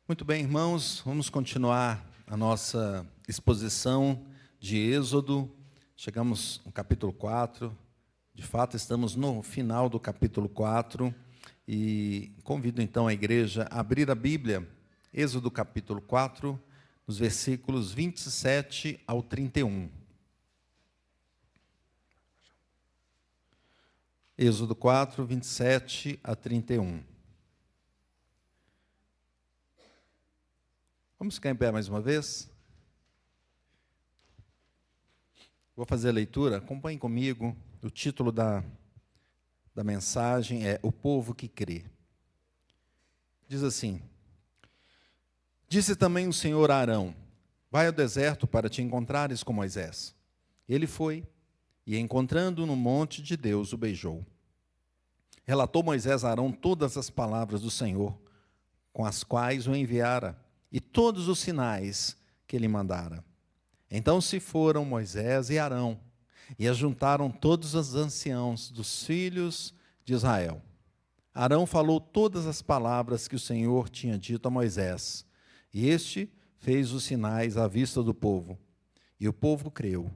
Muito bem, irmãos, vamos continuar a nossa exposição de Êxodo. Chegamos no capítulo 4, de fato estamos no final do capítulo 4, e convido então a igreja a abrir a Bíblia, Êxodo capítulo 4, nos versículos 27 ao 31. Êxodo 4, 27 a 31. Vamos ficar em pé mais uma vez? Vou fazer a leitura, acompanhe comigo. O título da mensagem é O Povo que Crê. Diz assim: Disse também o Senhor a Arão: Vai ao deserto para te encontrares com Moisés. Ele foi, e encontrando-o no monte de Deus, o beijou. Relatou Moisés a Arão todas as palavras do Senhor, com as quais o enviara, e todos os sinais que ele mandara. Então se foram Moisés e Arão, e ajuntaram todos os anciãos dos filhos de Israel. Arão falou todas as palavras que o Senhor tinha dito a Moisés, e este fez os sinais à vista do povo. E o povo creu.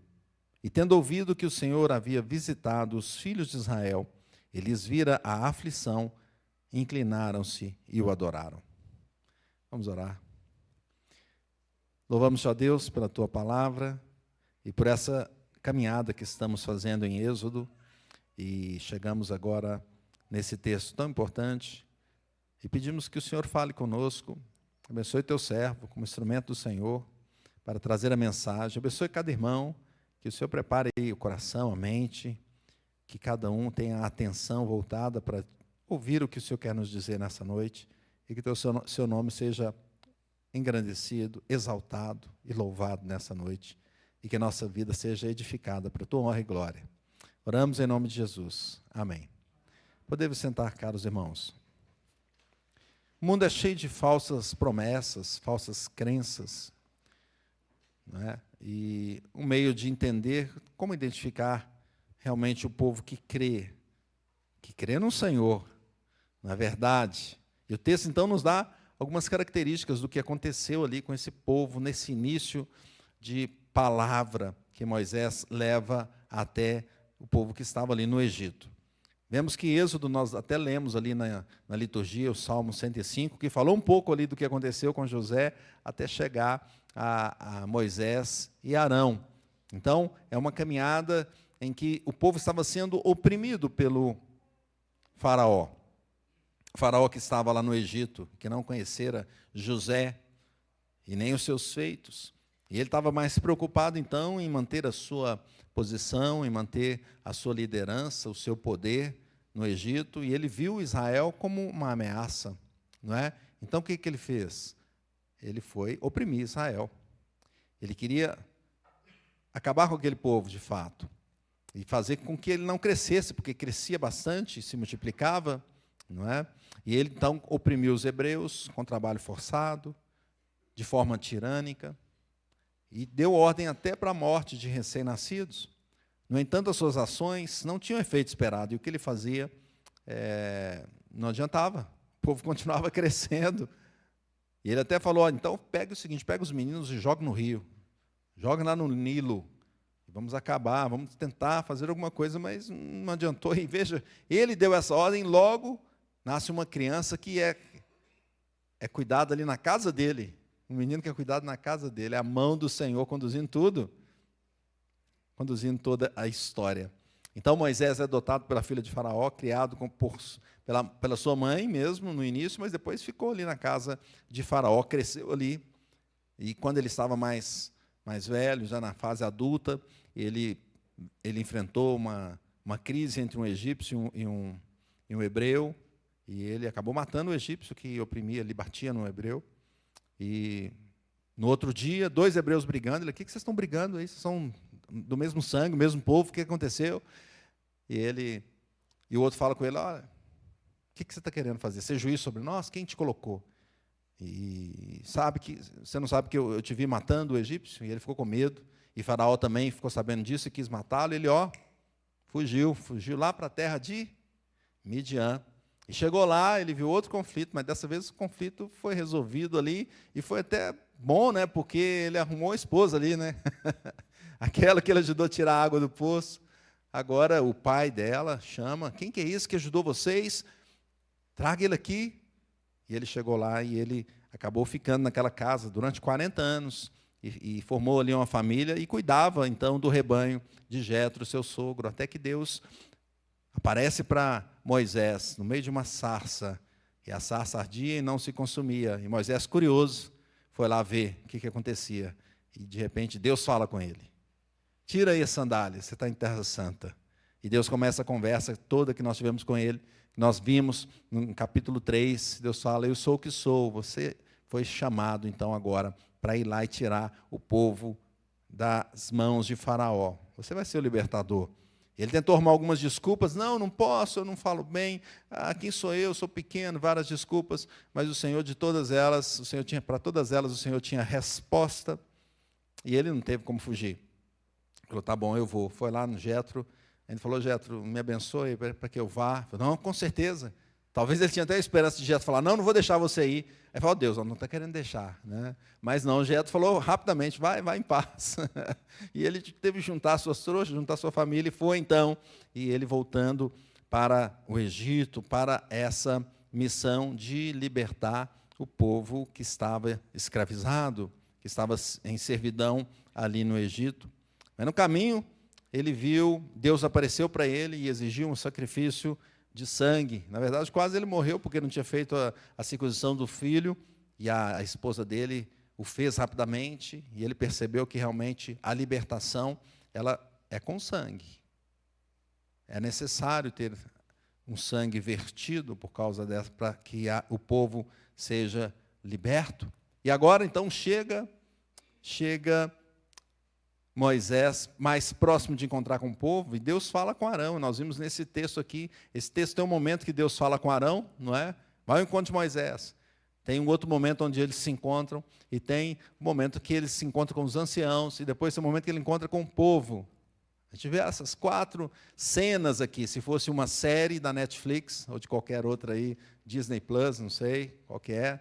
E tendo ouvido que o Senhor havia visitado os filhos de Israel, eles viram a aflição, inclinaram-se e o adoraram. Vamos orar. Louvamos a Deus pela Tua palavra e por essa caminhada que estamos fazendo em Êxodo, e chegamos agora nesse texto tão importante, e pedimos que o Senhor fale conosco, abençoe Teu servo como instrumento do Senhor, para trazer a mensagem, abençoe cada irmão, que o Senhor prepare o coração, a mente, que cada um tenha a atenção voltada para ouvir o que o Senhor quer nos dizer nessa noite, e que o Seu nome seja engrandecido, exaltado e louvado nessa noite, e que a nossa vida seja edificada para a Tua honra e glória. Oramos em nome de Jesus. Amém. Podemos sentar, caros irmãos. O mundo é cheio de falsas promessas, falsas crenças, não é? E um meio de entender como identificar realmente o povo que crê no Senhor, na verdade. E o texto, então, nos dá algumas características do que aconteceu ali com esse povo, nesse início de palavra que Moisés leva até o povo que estava ali no Egito. Vemos que Êxodo, nós até lemos ali na liturgia, o Salmo 105, que falou um pouco ali do que aconteceu com José, até chegar a Moisés e Arão. Então, é uma caminhada em que o povo estava sendo oprimido pelo faraó. O faraó que estava lá no Egito, que não conhecera José e nem os seus feitos. E ele estava mais preocupado, então, em manter a sua posição, em manter a sua liderança, o seu poder no Egito. E ele viu Israel como uma ameaça, não é? Então, o que ele fez? Ele foi oprimir Israel. Ele queria acabar com aquele povo, de fato, e fazer com que ele não crescesse, porque crescia bastante, se multiplicava, não é? E ele, então, oprimiu os hebreus com trabalho forçado, de forma tirânica, e deu ordem até para a morte de recém-nascidos. No entanto, as suas ações não tinham efeito esperado, e o que ele fazia não adiantava, o povo continuava crescendo. E ele até falou: então pega o seguinte, pega os meninos e joga no rio, joga lá no Nilo, vamos acabar, vamos tentar fazer alguma coisa, mas não adiantou. E veja, ele deu essa ordem, logo nasce uma criança que é cuidada ali na casa dele, um menino que é cuidado na casa dele, é a mão do Senhor conduzindo tudo, conduzindo toda a história. Então Moisés é adotado pela filha de Faraó, criado pela sua mãe mesmo no início, mas depois ficou ali na casa de Faraó, cresceu ali, e quando ele estava mais velho, já na fase adulta, ele enfrentou uma crise entre um egípcio e um hebreu, e ele acabou matando o egípcio que oprimia, ele batia no hebreu. E no outro dia, 2 hebreus brigando. Ele: o que vocês estão brigando aí? Vocês são do mesmo sangue, mesmo povo, o que aconteceu? E o outro fala com ele: olha, o que você está querendo fazer? Ser juiz sobre nós? Quem te colocou? E você não sabe que eu te vi matando o egípcio? E ele ficou com medo. E Faraó também ficou sabendo disso e quis matá-lo. Ele fugiu lá para a terra de Midian. E chegou lá, ele viu outro conflito, mas dessa vez o conflito foi resolvido ali, e foi até bom, né, porque ele arrumou a esposa ali, né? Aquela que ele ajudou a tirar a água do poço. Agora o pai dela chama, quem que é esse que ajudou vocês? Traga ele aqui. E ele chegou lá e ele acabou ficando naquela casa durante 40 anos, e formou ali uma família, e cuidava, então, do rebanho de Jetro, seu sogro, até que Deus aparece para Moisés, no meio de uma sarça, e a sarça ardia e não se consumia. E Moisés, curioso, foi lá ver o que acontecia. E, de repente, Deus fala com ele. Tira aí as sandálias, você está em terra santa. E Deus começa a conversa toda que nós tivemos com ele. Nós vimos no capítulo 3, Deus fala, eu sou o que sou. Você foi chamado, então, agora, para ir lá e tirar o povo das mãos de Faraó. Você vai ser o libertador. Ele tentou arrumar algumas desculpas. Não posso, eu não falo bem. Quem sou eu? Sou pequeno, várias desculpas. Mas o Senhor, de todas elas, para todas elas, o Senhor tinha resposta. E ele não teve como fugir. Ele falou, tá bom, eu vou. Foi lá no Jetro. Ele falou, Jetro, me abençoe para que eu vá. Falei, não, com certeza. Talvez ele tinha até a esperança de Jetro falar, não vou deixar você ir. Aí falou, Deus, não está querendo deixar. Né? Mas não, Jetro falou rapidamente, vai em paz. E ele teve que juntar suas trouxas, juntar sua família, e foi então. E ele voltando para o Egito, para essa missão de libertar o povo que estava escravizado, que estava em servidão ali no Egito. Mas no caminho, ele viu, Deus apareceu para ele e exigiu um sacrifício de sangue. Na verdade, quase ele morreu, porque não tinha feito a circuncisão do filho, e a esposa dele o fez rapidamente, e ele percebeu que realmente a libertação ela é com sangue. É necessário ter um sangue vertido por causa dessa, para que o povo seja liberto. E agora, então, chega Moisés mais próximo de encontrar com o povo, e Deus fala com Arão. Nós vimos nesse texto aqui, esse texto tem um momento que Deus fala com Arão, não é? Vai ao encontro de Moisés. Tem um outro momento onde eles se encontram, e tem um momento que eles se encontram com os anciãos, e depois tem um momento que ele encontra com o povo. A gente vê essas 4 cenas aqui. Se fosse uma série da Netflix, ou de qualquer outra aí, Disney Plus, não sei qual que é,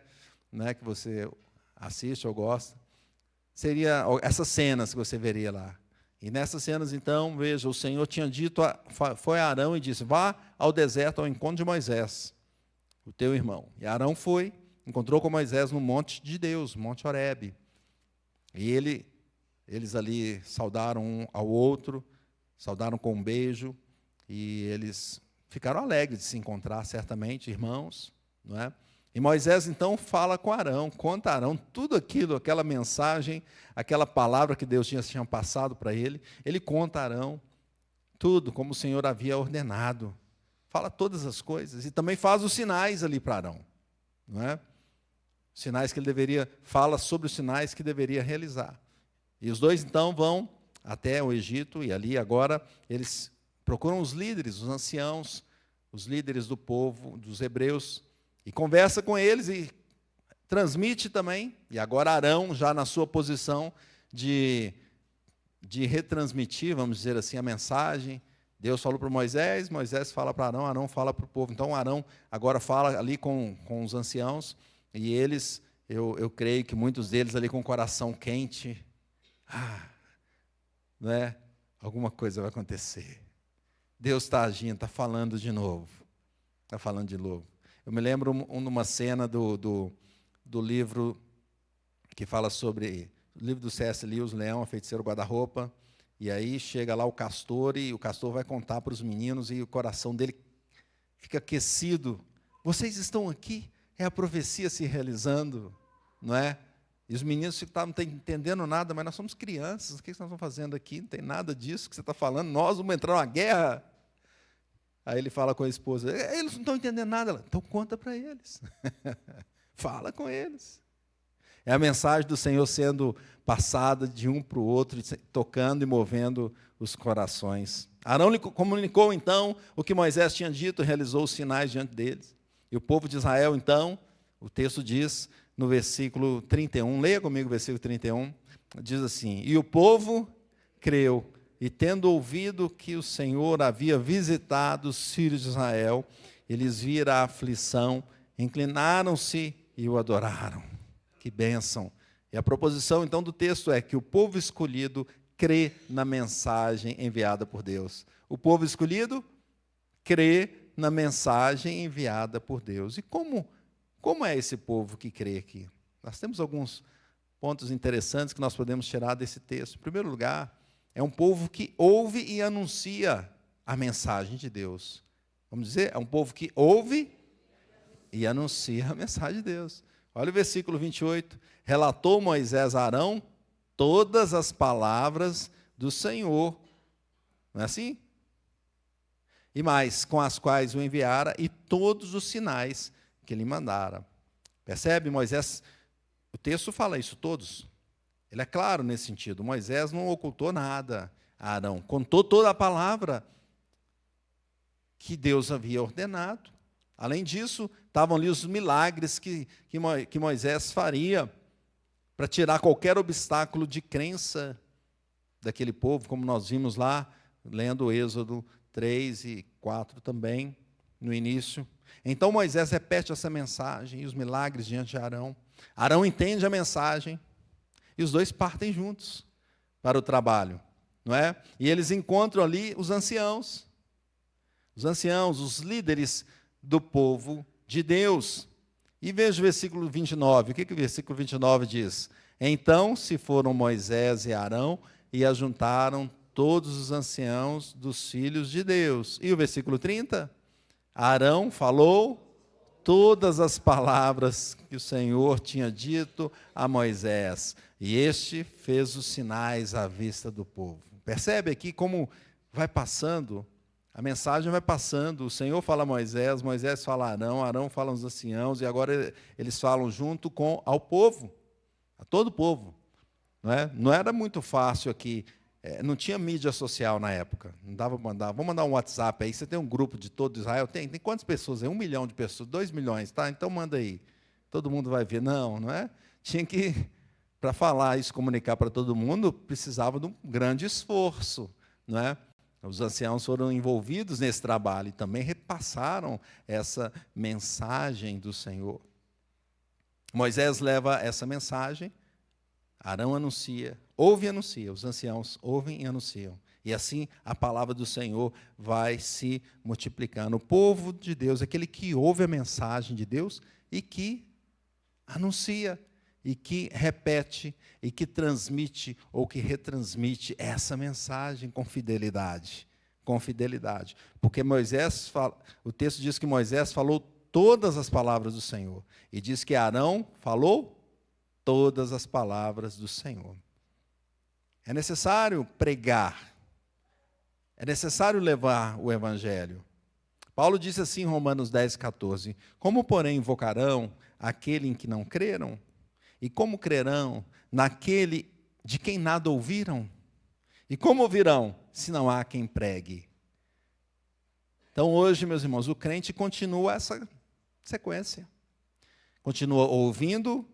né, que você assiste ou gosta, seria essas cenas que você veria lá. E nessas cenas, então, veja, o Senhor tinha dito, foi a Arão e disse, vá ao deserto ao encontro de Moisés, o teu irmão. E Arão foi, encontrou com Moisés no monte de Deus, Monte Horebe. E eles ali saudaram um ao outro, saudaram com um beijo, e eles ficaram alegres de se encontrar, certamente, irmãos, não é? E Moisés, então, fala com Arão, conta a Arão tudo aquilo, aquela mensagem, aquela palavra que Deus tinha passado para ele. Ele conta a Arão tudo, como o Senhor havia ordenado. Fala todas as coisas. E também faz os sinais ali para Arão. Não é? Sinais que ele deveria, fala sobre os sinais que deveria realizar. E os dois, então, vão até o Egito, e ali agora eles procuram os líderes, os anciãos, os líderes do povo, dos hebreus, e conversa com eles e transmite também, e agora Arão, já na sua posição de retransmitir, vamos dizer assim, a mensagem. Deus falou para Moisés, Moisés fala para Arão, Arão fala para o povo. Então, Arão agora fala ali com os anciãos, e eles, eu creio que muitos deles ali com o coração quente, né? Alguma coisa vai acontecer. Deus está agindo, está falando de novo. Está falando de novo. Eu me lembro numa cena do livro que fala sobre, o livro do C.S. Lewis, Leão, a Feiticeira Guarda-Roupa, e aí chega lá o castor, e o castor vai contar para os meninos, e o coração dele fica aquecido. Vocês estão aqui? É a profecia se realizando, não é? E os meninos não estão entendendo nada, mas nós somos crianças, o que nós estamos fazendo aqui? Não tem nada disso que você está falando, nós vamos entrar numa guerra. Aí ele fala com a esposa, eles não estão entendendo nada. Ela, então conta para eles. Fala com eles. É a mensagem do Senhor sendo passada de um para o outro, tocando e movendo os corações. Arão lhe comunicou, então, o que Moisés tinha dito, realizou os sinais diante deles. E o povo de Israel, então, o texto diz, no versículo 31, leia comigo o versículo 31, diz assim, e o povo creu, e tendo ouvido que o Senhor havia visitado os filhos de Israel, eles viram a aflição, inclinaram-se e o adoraram. Que bênção! E a proposição, então, do texto é que o povo escolhido crê na mensagem enviada por Deus. O povo escolhido crê na mensagem enviada por Deus. E como é esse povo que crê aqui? Nós temos alguns pontos interessantes que nós podemos tirar desse texto. Em primeiro lugar, é um povo que ouve e anuncia a mensagem de Deus. Vamos dizer, é um povo que ouve e anuncia a mensagem de Deus. Olha o versículo 28. Relatou Moisés a Arão todas as palavras do Senhor. Não é assim? E mais, com as quais o enviara, e todos os sinais que lhe mandara. Percebe, Moisés? O texto fala isso, todos. Ele é claro nesse sentido. Moisés não ocultou nada a Arão. Contou toda a palavra que Deus havia ordenado. Além disso, estavam ali os milagres que Moisés faria para tirar qualquer obstáculo de crença daquele povo, como nós vimos lá, lendo o Êxodo 3 e 4 também, no início. Então Moisés repete essa mensagem e os milagres diante de Arão. Arão entende a mensagem e os dois partem juntos para o trabalho, não é? E eles encontram ali os anciãos, os líderes do povo de Deus. E veja o versículo 29. O que o versículo 29 diz? Então se foram Moisés e Arão e ajuntaram todos os anciãos dos filhos de Deus. E o versículo 30? Arão falou todas as palavras que o Senhor tinha dito a Moisés, e este fez os sinais à vista do povo. Percebe aqui como vai passando, a mensagem vai passando, o Senhor fala a Moisés, Moisés fala a Arão, Arão fala aos anciãos, e agora eles falam junto ao povo, a todo o povo. Não era muito fácil aqui. Não tinha mídia social na época, não dava para mandar. Vamos mandar um WhatsApp aí, você tem um grupo de todo Israel? Tem quantas pessoas? 1 milhão de pessoas, 2 milhões, tá? Então manda aí, todo mundo vai ver. Não é? Tinha que, para falar isso, comunicar para todo mundo, precisava de um grande esforço, não é? Os anciãos foram envolvidos nesse trabalho e também repassaram essa mensagem do Senhor. Moisés leva essa mensagem, Arão anuncia, ouve e anuncia, os anciãos ouvem e anunciam. E assim a palavra do Senhor vai se multiplicando. O povo de Deus é aquele que ouve a mensagem de Deus e que anuncia, e que repete, e que transmite ou que retransmite essa mensagem com fidelidade. Com fidelidade. Porque o texto diz que Moisés falou todas as palavras do Senhor. E diz que Arão falou todas as palavras do Senhor. É necessário pregar, é necessário levar o Evangelho. Paulo disse assim em Romanos 10, 14, como, porém, invocarão aquele em que não creram? E como crerão naquele de quem nada ouviram? E como ouvirão, se não há quem pregue? Então, hoje, meus irmãos, o crente continua essa sequência. Continua ouvindo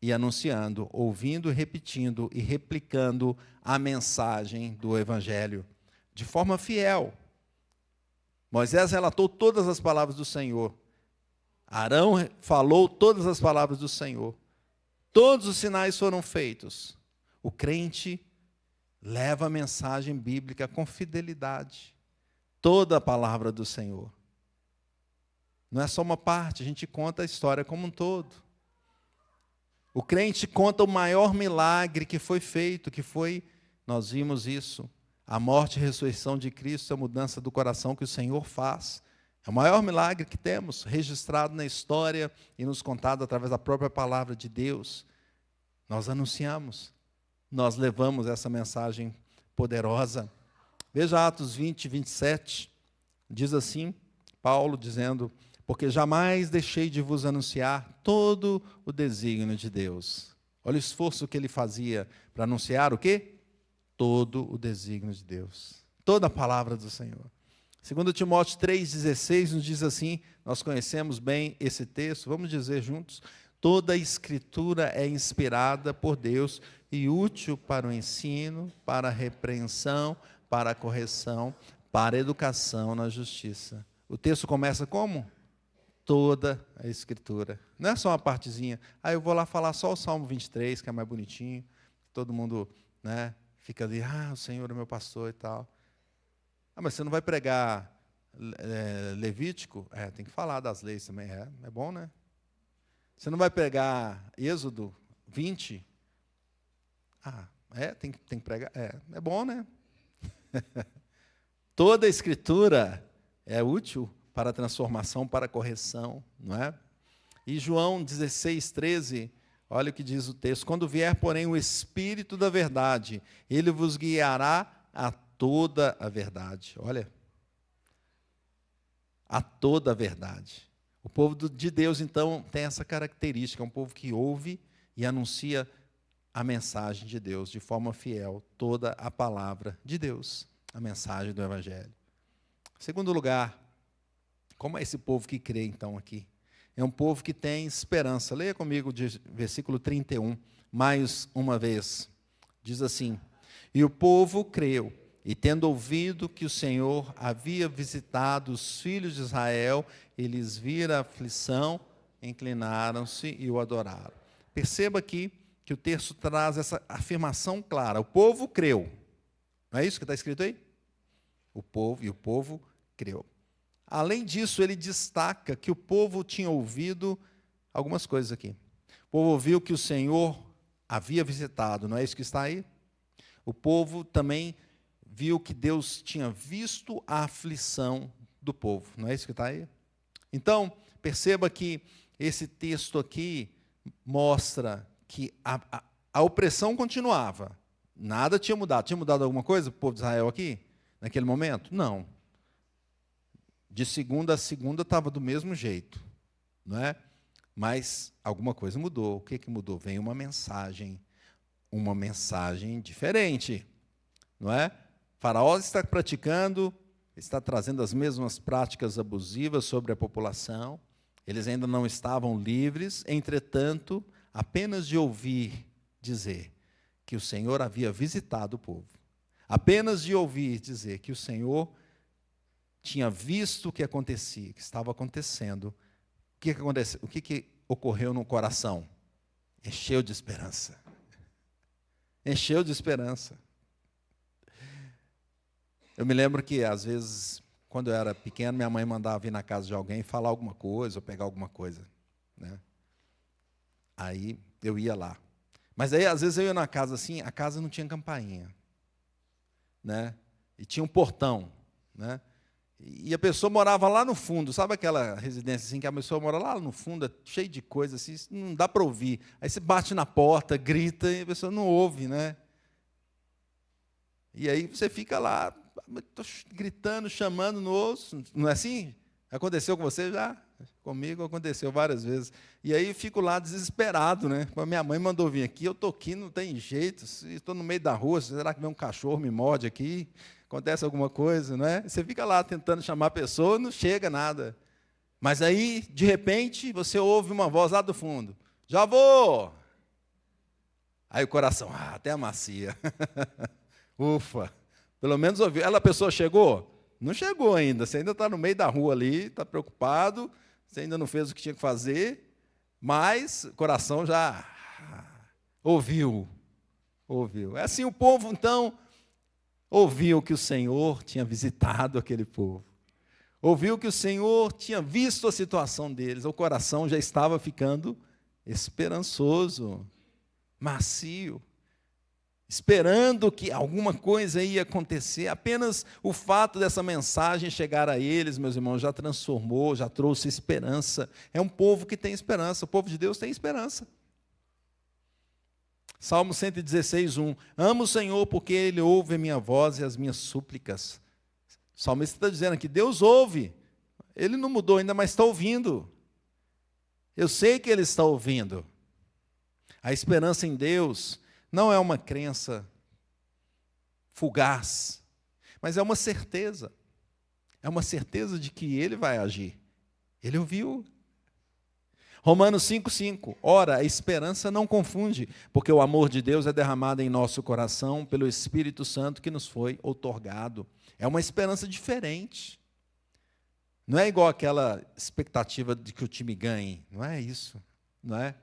e anunciando, ouvindo, repetindo e replicando a mensagem do Evangelho de forma fiel. Moisés relatou todas as palavras do Senhor. Arão falou todas as palavras do Senhor. Todos os sinais foram feitos. O crente leva a mensagem bíblica com fidelidade. Toda a palavra do Senhor. Não é só uma parte, a gente conta a história como um todo. O crente conta o maior milagre que foi feito, nós vimos isso, a morte e a ressurreição de Cristo, a mudança do coração que o Senhor faz. É o maior milagre que temos, registrado na história e nos contado através da própria palavra de Deus. Nós anunciamos, nós levamos essa mensagem poderosa. Veja Atos 20, 27, diz assim, Paulo dizendo, porque jamais deixei de vos anunciar todo o desígnio de Deus. Olha o esforço que ele fazia para anunciar o quê? Todo o desígnio de Deus. Toda a palavra do Senhor. 2 Timóteo 3,16 nos diz assim, nós conhecemos bem esse texto, vamos dizer juntos, toda a Escritura é inspirada por Deus e útil para o ensino, para a repreensão, para a correção, para a educação na justiça. o texto começa como? Toda a Escritura. Não é só uma partezinha. Aí eu vou lá falar só o Salmo 23, que é mais bonitinho. Todo mundo, né, fica ali, o Senhor é meu pastor e tal. Mas você não vai pregar Levítico? Tem que falar das leis também. É bom, né? Você não vai pregar Êxodo 20? Tem que pregar. É bom, né? Toda a Escritura é útil para a transformação, para a correção, não é? E João 16:13, olha o que diz o texto: quando vier, porém, o Espírito da verdade, ele vos guiará a toda a verdade. Olha, a toda a verdade. O povo de Deus, então, tem essa característica, é um povo que ouve e anuncia a mensagem de Deus de forma fiel, toda a palavra de Deus, a mensagem do Evangelho. Segundo lugar, como é esse povo que crê, então, aqui? É um povo que tem esperança. Leia comigo de versículo 31, mais uma vez. Diz assim: e o povo creu, e tendo ouvido que o Senhor havia visitado os filhos de Israel, eles viram a aflição, inclinaram-se e o adoraram. Perceba aqui que o texto traz essa afirmação clara. O povo creu. Não é isso que está escrito aí? O povo creu. Além disso, ele destaca que o povo tinha ouvido algumas coisas aqui. O povo ouviu que o Senhor havia visitado, não é isso que está aí? O povo também viu que Deus tinha visto a aflição do povo, não é isso que está aí? Então, perceba que esse texto aqui mostra que a opressão continuava, nada tinha mudado. Tinha mudado alguma coisa para o povo de Israel aqui, naquele momento? Não. De segunda a segunda estava do mesmo jeito, não é? Mas alguma coisa mudou. O que mudou? Veio uma mensagem diferente, não é? Faraó está praticando, está trazendo as mesmas práticas abusivas sobre a população. Eles ainda não estavam livres, entretanto, apenas de ouvir dizer que o Senhor havia visitado o povo, apenas de ouvir dizer que o Senhor tinha visto o que acontecia, que estava acontecendo, o que ocorreu no coração? Encheu de esperança. Encheu de esperança. Eu me lembro que, às vezes, quando eu era pequeno, minha mãe mandava vir na casa de alguém falar alguma coisa, ou pegar alguma coisa, né? Aí eu ia lá. Mas aí, às vezes, eu ia na casa assim, a casa não tinha campainha, né? E tinha um portão, né? E a pessoa morava lá no fundo, sabe aquela residência assim, que a pessoa mora lá no fundo, cheio de coisa assim, não dá para ouvir. Aí você bate na porta, grita, e a pessoa não ouve, né? E aí você fica lá, gritando, chamando no osso, não é assim? Aconteceu com você já? Comigo aconteceu várias vezes. E aí eu fico lá desesperado, né? Quando minha mãe mandou vir aqui, eu estou aqui, não tem jeito, estou no meio da rua, será que vem um cachorro me morde aqui? Acontece alguma coisa, não é? Você fica lá tentando chamar a pessoa, não chega nada. Mas aí, de repente, você ouve uma voz lá do fundo: já vou! Aí o coração, até amacia. Ufa, pelo menos ouviu. A pessoa chegou? Não chegou ainda, você ainda está no meio da rua ali, está preocupado, você ainda não fez o que tinha que fazer, mas o coração já ouviu. É assim, o povo, então, ouviu que o Senhor tinha visitado aquele povo. Ouviu que o Senhor tinha visto a situação deles, o coração já estava ficando esperançoso, macio, esperando que alguma coisa ia acontecer. Apenas o fato dessa mensagem chegar a eles, meus irmãos, já transformou, já trouxe esperança. É um povo que tem esperança, o povo de Deus tem esperança. Salmo 116:1. Amo o Senhor porque Ele ouve a minha voz e as minhas súplicas. O salmista está dizendo que Deus ouve. Ele não mudou ainda, mas está ouvindo. Eu sei que Ele está ouvindo. A esperança em Deus não é uma crença fugaz, mas é uma certeza. É uma certeza de que Ele vai agir. Ele ouviu. Romanos 5:5. Ora, a esperança não confunde, porque o amor de Deus é derramado em nosso coração pelo Espírito Santo que nos foi outorgado. É uma esperança diferente. Não é igual aquela expectativa de que o time ganhe. Não é isso. Não é?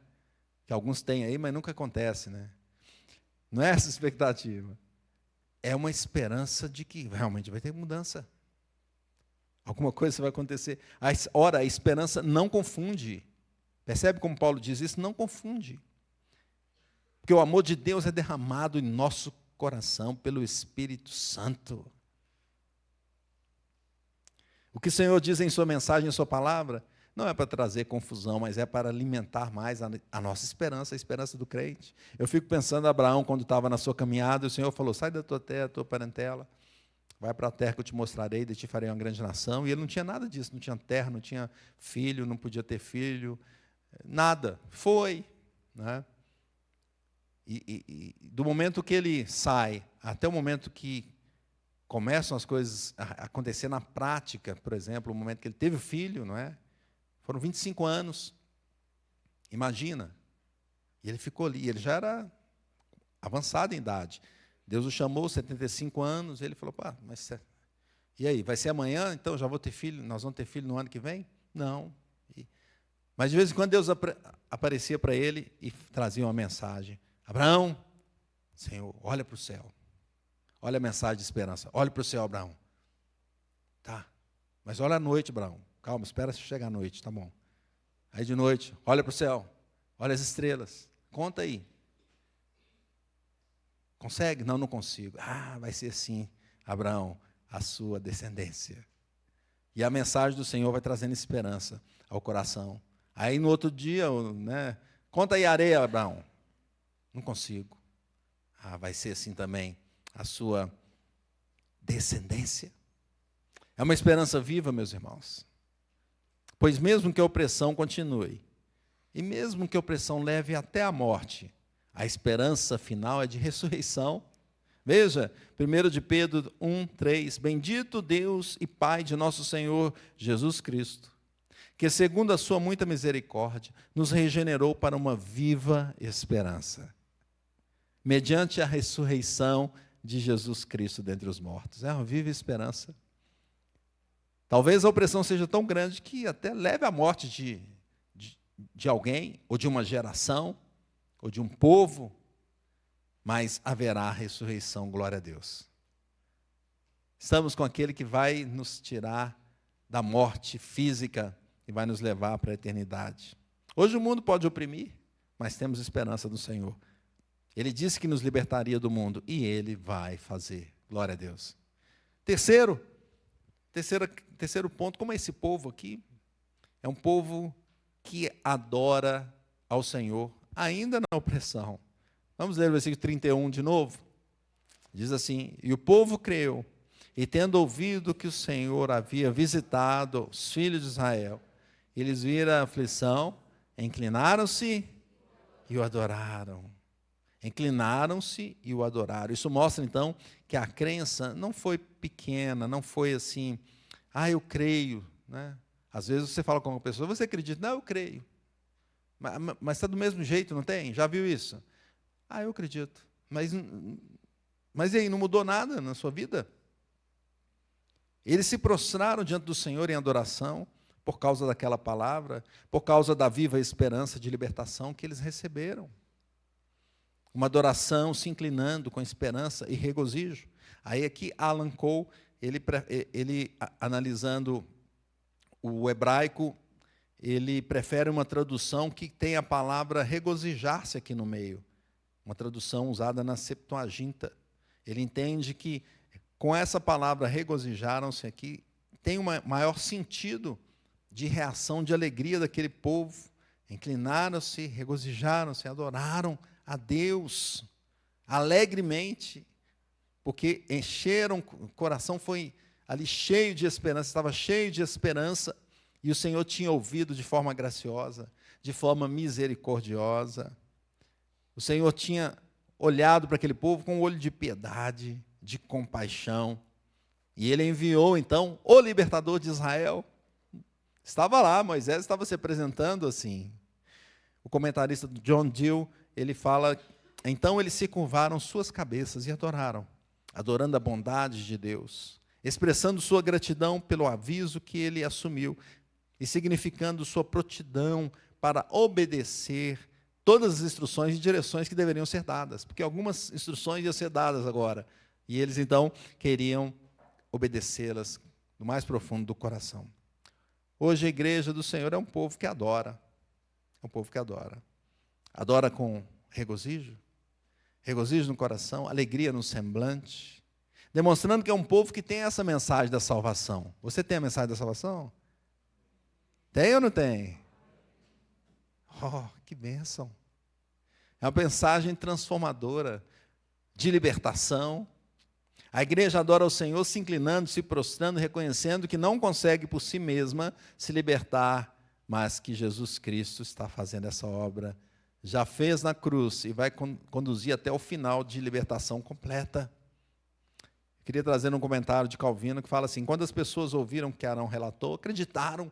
Que alguns têm aí, mas nunca acontece, né? Não é essa expectativa. É uma esperança de que realmente vai ter mudança. Alguma coisa vai acontecer. Ora, a esperança não confunde. Percebe como Paulo diz isso? Não confunde. Porque o amor de Deus é derramado em nosso coração pelo Espírito Santo. O que o Senhor diz em sua mensagem, em sua palavra, não é para trazer confusão, mas é para alimentar mais a nossa esperança, a esperança do crente. Eu fico pensando em Abraão, quando estava na sua caminhada, e o Senhor falou, sai da tua terra, da tua parentela, vai para a terra que eu te mostrarei, de te farei uma grande nação. E ele não tinha nada disso, não tinha terra, não tinha filho, não podia ter filho, nada. Foi. Né? E do momento que ele sai, até o momento que começam as coisas a acontecer na prática, por exemplo, o momento que ele teve o filho, não é? Foram 25 anos. Imagina. E ele ficou ali, ele já era avançado em idade. Deus o chamou, 75 anos, ele falou, pá, mas e aí, vai ser amanhã, então já vou ter filho, nós vamos ter filho no ano que vem? Não. Mas de vez em quando Deus aparecia para ele e trazia uma mensagem. Abraão, Senhor, olha para o céu. Olha a mensagem de esperança. Olha para o céu, Abraão. Tá, mas olha à noite, Abraão. Calma, espera chegar a noite, tá bom. Aí de noite, olha para o céu. Olha as estrelas. Conta aí. Consegue? Não, não consigo. Ah, vai ser assim, Abraão, a sua descendência. E a mensagem do Senhor vai trazendo esperança ao coração. Aí no outro dia, né, conta aí a areia, Abraão. Não consigo. Ah, vai ser assim também, a sua descendência. É uma esperança viva, meus irmãos. Pois mesmo que a opressão continue, e mesmo que a opressão leve até a morte, a esperança final é de ressurreição. Veja, 1 de Pedro 1:3, bendito Deus e Pai de nosso Senhor Jesus Cristo, que segundo a sua muita misericórdia, nos regenerou para uma viva esperança, mediante a ressurreição de Jesus Cristo dentre os mortos. É uma viva esperança. Talvez a opressão seja tão grande que até leve à morte de alguém, ou de uma geração, ou de um povo, mas haverá ressurreição, glória a Deus. Estamos com aquele que vai nos tirar da morte física e vai nos levar para a eternidade. Hoje o mundo pode oprimir, mas temos esperança no Senhor. Ele disse que nos libertaria do mundo, e Ele vai fazer, glória a Deus. Terceiro ponto, como é esse povo aqui? É um povo que adora ao Senhor, ainda na opressão. Vamos ler o versículo 31 de novo? Diz assim, e o povo creu, e tendo ouvido que o Senhor havia visitado os filhos de Israel, eles viram a aflição, inclinaram-se e o adoraram. Inclinaram-se e o adoraram. Isso mostra, então, que a crença não foi pequena, não foi assim, eu creio. Né? Às vezes você fala com uma pessoa, você acredita? Não, eu creio. Mas está do mesmo jeito, não tem? Já viu isso? Eu acredito. Mas e aí, não mudou nada na sua vida? Eles se prostraram diante do Senhor em adoração, por causa daquela palavra, por causa da viva esperança de libertação que eles receberam. Uma adoração se inclinando com esperança e regozijo. Aí aqui Alan Cole, ele analisando o hebraico, ele prefere uma tradução que tem a palavra regozijar-se aqui no meio. Uma tradução usada na Septuaginta. Ele entende que com essa palavra regozijaram-se aqui, tem um maior sentido de reação de alegria daquele povo. Inclinaram-se, regozijaram-se, adoraram a Deus alegremente, porque encheram, o coração foi ali cheio de esperança, estava cheio de esperança, e o Senhor tinha ouvido de forma graciosa, de forma misericordiosa. O Senhor tinha olhado para aquele povo com um olho de piedade, de compaixão, e Ele enviou, então, o libertador de Israel. Estava lá, Moisés estava se apresentando assim. O comentarista John Gill, ele fala, então eles se curvaram suas cabeças e adoraram, adorando a bondade de Deus. expressando sua gratidão pelo aviso que ele assumiu e significando sua prontidão para obedecer todas as instruções e direções que deveriam ser dadas, porque algumas instruções iam ser dadas agora, e eles então queriam obedecê-las no mais profundo do coração. Hoje a igreja do Senhor é um povo que adora, é um povo que adora. Adora com regozijo, regozijo no coração, alegria no semblante, demonstrando que é um povo que tem essa mensagem da salvação. Você tem a mensagem da salvação? Tem ou não tem? Oh, que bênção! É uma mensagem transformadora, de libertação. A igreja adora o Senhor se inclinando, se prostrando, reconhecendo que não consegue por si mesma se libertar, mas que Jesus Cristo está fazendo essa obra, já fez na cruz e vai conduzir até o final de libertação completa. Eu queria trazer um comentário de Calvino que fala assim: quando as pessoas ouviram o que Arão relatou, acreditaram.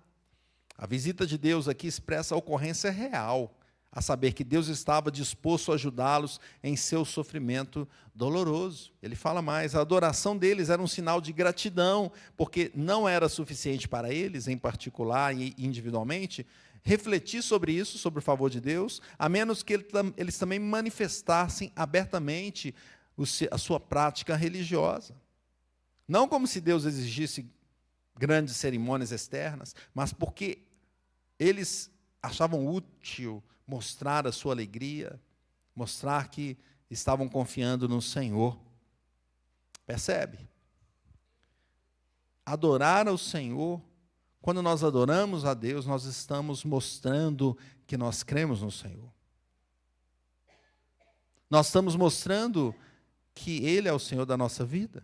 A visita de Deus aqui expressa a ocorrência real, a saber que Deus estava disposto a ajudá-los em seu sofrimento doloroso. Ele fala mais, a adoração deles era um sinal de gratidão, porque não era suficiente para eles, em particular e individualmente, refletir sobre isso, sobre o favor de Deus, a menos que eles também manifestassem abertamente a sua prática religiosa. Não como se Deus exigisse grandes cerimônias externas, mas porque eles achavam útil mostrar a sua alegria, mostrar que estavam confiando no Senhor. Percebe? Adorar ao Senhor, quando nós adoramos a Deus, nós estamos mostrando que nós cremos no Senhor. Nós estamos mostrando que Ele é o Senhor da nossa vida.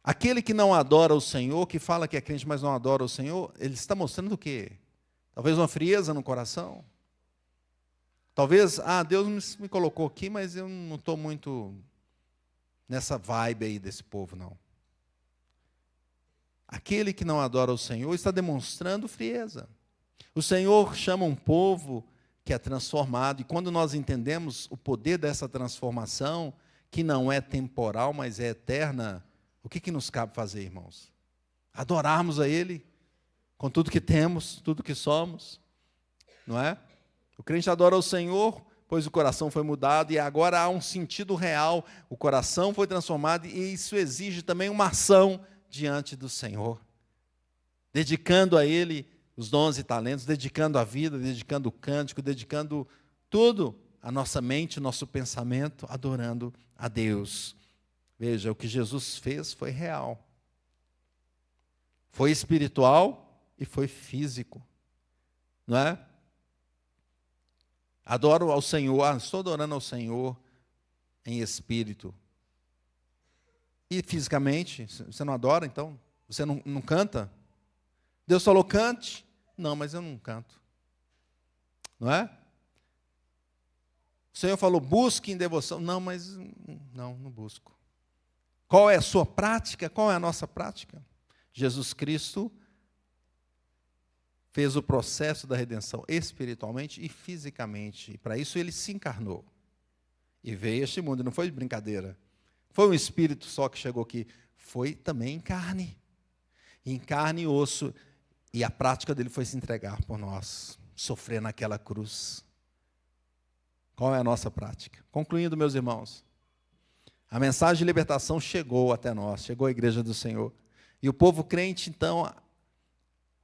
Aquele que não adora o Senhor, que fala que é crente, mas não adora o Senhor, ele está mostrando o quê? Talvez uma frieza no coração. Talvez, Deus me colocou aqui, mas eu não estou muito nessa vibe aí desse povo, não. Aquele que não adora o Senhor está demonstrando frieza. O Senhor chama um povo que é transformado, e quando nós entendemos o poder dessa transformação, que não é temporal, mas é eterna, o que nos cabe fazer, irmãos? Adorarmos a Ele, com tudo que temos, tudo que somos, não é? O crente adora o Senhor, pois o coração foi mudado, e agora há um sentido real, o coração foi transformado, e isso exige também uma ação diante do Senhor, dedicando a Ele os dons e talentos, dedicando a vida, dedicando o cântico, dedicando tudo, a nossa mente, o nosso pensamento, adorando a Deus. Veja, o que Jesus fez foi real. Foi espiritual e foi físico. Não é? Adoro ao Senhor, estou adorando ao Senhor em espírito. E fisicamente, você não adora, então? Você não canta? Deus falou, cante. Não, mas eu não canto. Não é? O Senhor falou, busque em devoção. Não, mas não busco. Qual é a sua prática? Qual é a nossa prática? Jesus Cristo fez o processo da redenção espiritualmente e fisicamente. E para isso ele se encarnou. E veio a este mundo, não foi de brincadeira. Foi um espírito só que chegou aqui. Foi também em carne. Em carne e osso. E a prática dele foi se entregar por nós. Sofrer naquela cruz. Qual é a nossa prática? Concluindo, meus irmãos. A mensagem de libertação chegou até nós, chegou à igreja do Senhor. E o povo crente, então,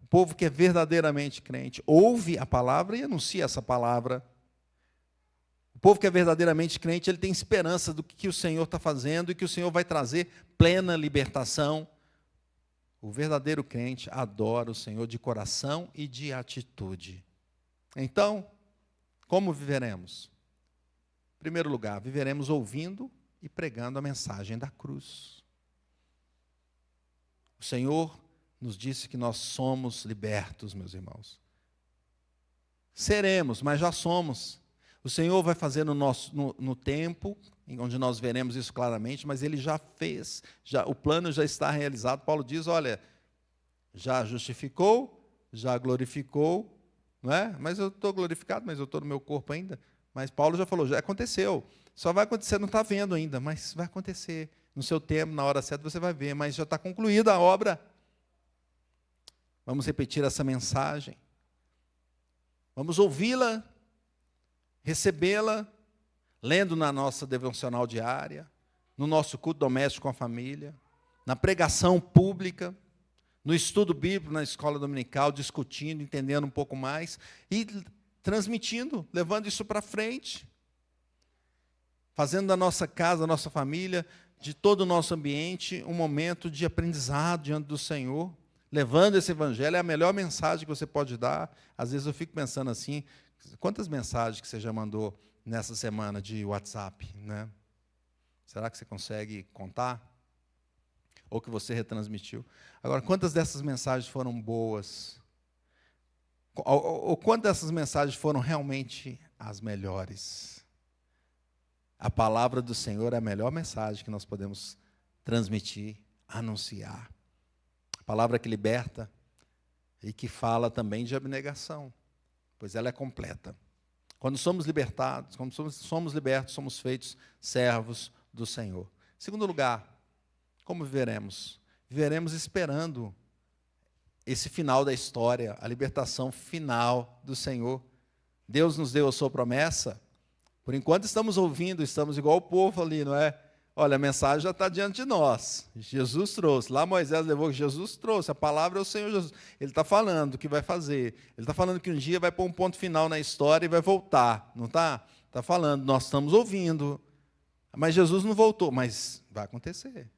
o povo que é verdadeiramente crente, ouve a palavra e anuncia essa palavra. O povo que é verdadeiramente crente, ele tem esperança do que o Senhor está fazendo e que o Senhor vai trazer plena libertação. O verdadeiro crente adora o Senhor de coração e de atitude. Então, como viveremos? Em primeiro lugar, viveremos ouvindo e pregando a mensagem da cruz. O Senhor nos disse que nós somos libertos, meus irmãos. Seremos, mas já somos. O Senhor vai fazer no tempo, onde nós veremos isso claramente, mas Ele já fez, o plano já está realizado. Paulo diz, olha, já justificou, já glorificou, não é? Mas eu estou glorificado, mas eu estou no meu corpo ainda. Mas Paulo já falou, já aconteceu. Só vai acontecer, não está vendo ainda, mas vai acontecer. No seu tempo, na hora certa, você vai ver, mas já está concluída a obra. Vamos repetir essa mensagem. Vamos ouvi-la, recebê-la, lendo na nossa devocional diária, no nosso culto doméstico com a família, na pregação pública, no estudo bíblico, na escola dominical, discutindo, entendendo um pouco mais e transmitindo, levando isso para frente, fazendo da nossa casa, da nossa família, de todo o nosso ambiente, um momento de aprendizado diante do Senhor, levando esse evangelho. É a melhor mensagem que você pode dar. Às vezes eu fico pensando assim, quantas mensagens que você já mandou nessa semana de WhatsApp, né? Será que você consegue contar? Ou que você retransmitiu? Agora, quantas dessas mensagens foram boas? Ou quantas dessas mensagens foram realmente as melhores? A palavra do Senhor é a melhor mensagem que nós podemos transmitir, anunciar. A palavra que liberta e que fala também de abnegação, pois ela é completa. Quando somos libertados, quando somos libertos, somos feitos servos do Senhor. Segundo lugar, como viveremos? Viveremos esperando esse final da história, a libertação final do Senhor. Deus nos deu a sua promessa. Por enquanto estamos ouvindo, estamos igual o povo ali, não é? Olha, a mensagem já está diante de nós. Jesus trouxe. Lá Moisés levou, Jesus trouxe. A palavra é o Senhor Jesus. Ele está falando o que vai fazer. Ele está falando que um dia vai pôr um ponto final na história e vai voltar. Não está? Está falando, nós estamos ouvindo. Mas Jesus não voltou. Mas vai acontecer.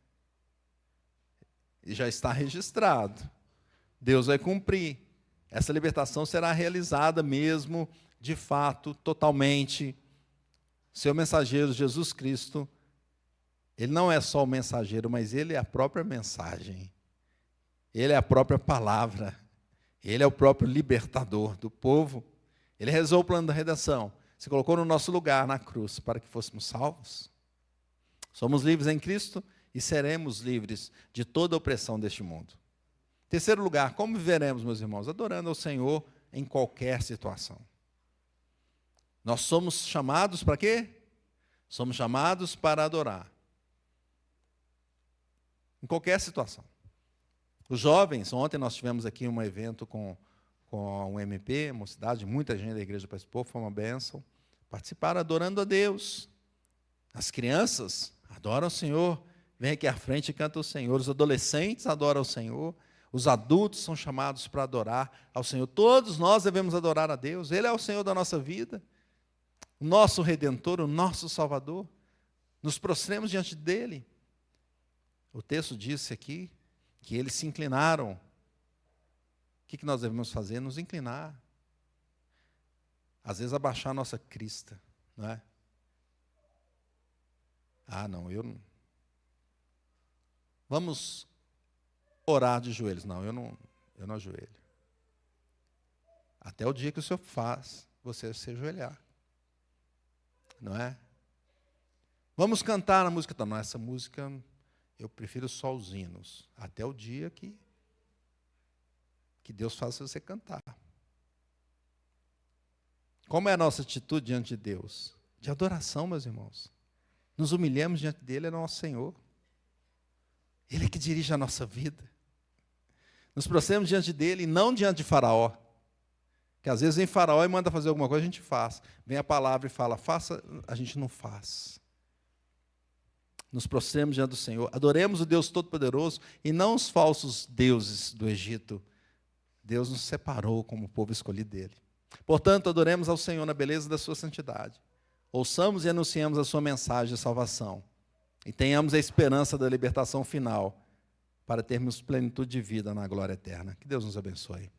E já está registrado. Deus vai cumprir. Essa libertação será realizada mesmo, de fato, totalmente. Seu mensageiro, Jesus Cristo, ele não é só o mensageiro, mas ele é a própria mensagem. Ele é a própria palavra. Ele é o próprio libertador do povo. Ele realizou o plano da redenção. Se colocou no nosso lugar na cruz para que fôssemos salvos. Somos livres em Cristo e seremos livres de toda a opressão deste mundo. Terceiro lugar, como viveremos, meus irmãos? Adorando ao Senhor em qualquer situação. Nós somos chamados para quê? Somos chamados para adorar. Em qualquer situação. Os jovens, ontem nós tivemos aqui um evento com um MP, Mocidade, muita gente da igreja participou, foi uma bênção. Participaram adorando a Deus. As crianças adoram o Senhor, vem aqui à frente e cantam o Senhor. Os adolescentes adoram o Senhor. Os adultos são chamados para adorar ao Senhor. Todos nós devemos adorar a Deus. Ele é o Senhor da nossa vida. O nosso Redentor, o nosso Salvador. Nos prostremos diante dele. O texto disse aqui que eles se inclinaram. O que nós devemos fazer? Nos inclinar. Às vezes abaixar a nossa crista, não é? Não, eu não. Vamos orar de joelhos. Não, eu não ajoelho. Até o dia que o Senhor faz você se ajoelhar. Não é? Vamos cantar a música. Não, essa música eu prefiro só os hinos. Até o dia que Deus faça você cantar. Como é a nossa atitude diante de Deus? De adoração, meus irmãos. Nos humilhamos diante dele, é nosso Senhor. Ele é que dirige a nossa vida. Nos prostramos diante dele e não diante de Faraó. Que às vezes vem Faraó e manda fazer alguma coisa, a gente faz. Vem a palavra e fala, faça, a gente não faz. Nos prostremos diante do Senhor. Adoremos o Deus Todo-Poderoso e não os falsos deuses do Egito. Deus nos separou como povo escolhido dele. Portanto, adoremos ao Senhor na beleza da sua santidade. Ouçamos e anunciemos a sua mensagem de salvação. E tenhamos a esperança da libertação final para termos plenitude de vida na glória eterna. Que Deus nos abençoe.